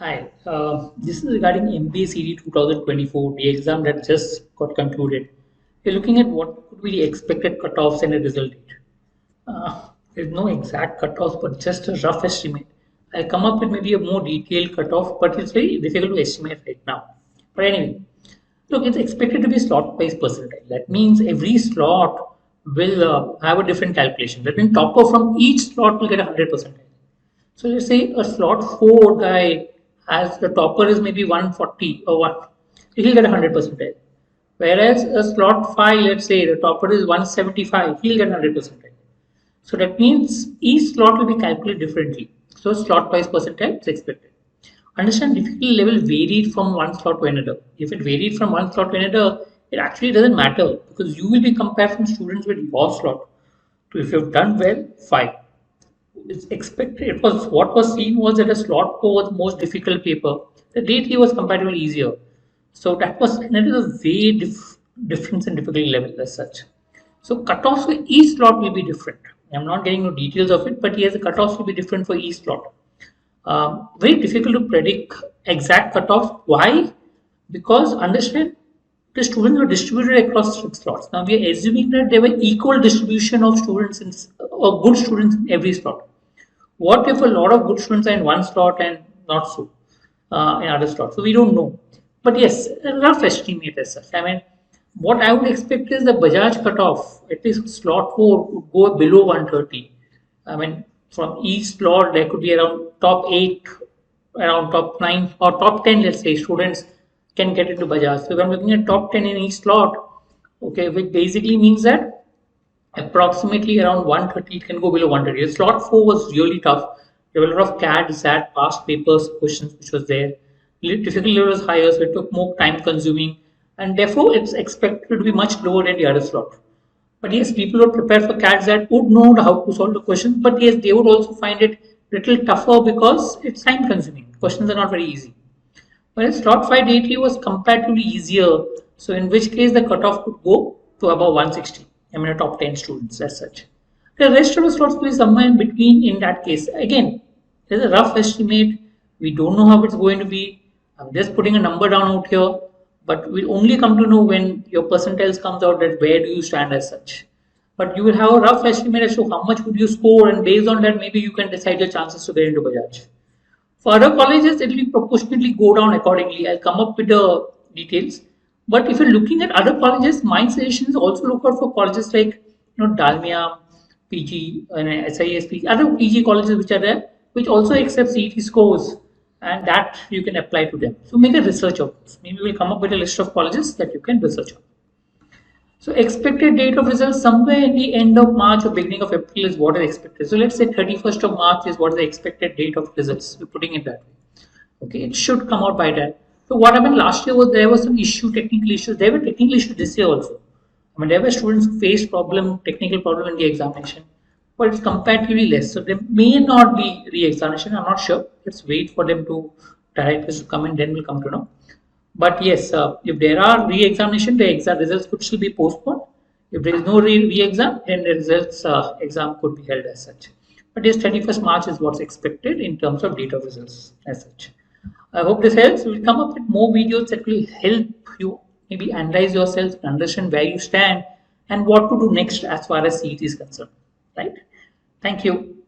Hi, this is regarding MBA CET 2024, the exam that just got concluded. We're looking at what could be the expected cutoffs and a result date. There's no exact cutoffs, but just a rough estimate. I'll come up with maybe a more detailed cutoff, but it's very difficult to estimate right now. But anyway, look, it's expected to be slot-wise percentile. That means every slot will have a different calculation. That means topper from each slot will get 100%. So let's say a slot 4 guy has the topper is maybe 140 or what, he'll get 100%. Whereas a slot 5, let's say the topper is 175, he'll get 100%. So that means each slot will be calculated differently. So slot wise percentile is expected. Understand difficulty level varied from one slot to another. If it varied from one slot to another, it actually doesn't matter because you will be compared from students with your slot. So if you've done well, fine. It's expected. It was what was seen was that a slot 4 was the most difficult paper. The date he was comparatively easier. So that is a way difference in difficulty level as such. So cutoffs for each slot will be different. I'm not getting into details of it, but yes, the cutoffs will be different for each slot. Very difficult to predict exact cutoffs. Why? Because understand the students were distributed across 6 slots. Now we are assuming that there were equal distribution of students or good students in every slot. What if a lot of good students are in one slot and not so in other slots? So we don't know. But yes, a rough estimate as such. I mean, what I would expect is the Bajaj cutoff, at least slot 4 would go below 130. I mean, from each slot, there could be around top 8, around top 9 or top 10, let's say, students can get into Bajaj. So if I'm looking at top 10 in each slot, okay, which basically means that approximately around 130, it can go below 130. Slot 4 was really tough. There were a lot of CAD, SAT, past papers, questions which was there. Difficulty level was higher, so it took more time consuming, and therefore it's expected to be much lower than the other slot. But yes, people who are prepared for CAT SAT would know how to solve the questions, but yes, they would also find it a little tougher because it's time consuming. Questions are not very easy. Whereas slot 5 DT was comparatively easier, so in which case the cutoff could go to about 160. I mean, a top 10 students as such. The rest of the slots will be somewhere in between in that case. Again, there's a rough estimate. We don't know how it's going to be. I'm just putting a number down out here, but we'll only come to know when your percentiles comes out that where do you stand as such. But you will have a rough estimate as to how much would you score, and based on that, maybe you can decide your chances to get into Bajaj. For other colleges, it will proportionately go down accordingly. I'll come up with the details. But if you're looking at other colleges, my suggestion is also look out for colleges like Dalmia, PG, and SISP, other PG colleges which are there, which also accept CET scores, and that you can apply to them. So make a research of this. Maybe we'll come up with a list of colleges that you can research on. So expected date of results somewhere in the end of March or beginning of April is what is expected. So let's say 31st of March is what is the expected date of results. We're putting it that way. Okay, it should come out by that. So what happened last year was there was some technical issues. There were technical issues this year also. I mean, there were students who faced technical problem in the examination, but it's comparatively less. So there may not be re-examination. I'm not sure. Let's wait for them to directors to come and then we'll come to know. But yes, if there are re-examination, the exam results could still be postponed. If there is no re-exam, then the results exam could be held as such. But yes, 31st March is what's expected in terms of date of results as such. I hope this helps. We'll come up with more videos that will help you maybe analyze yourself, understand where you stand, and what to do next as far as CET is concerned. Right? Thank you.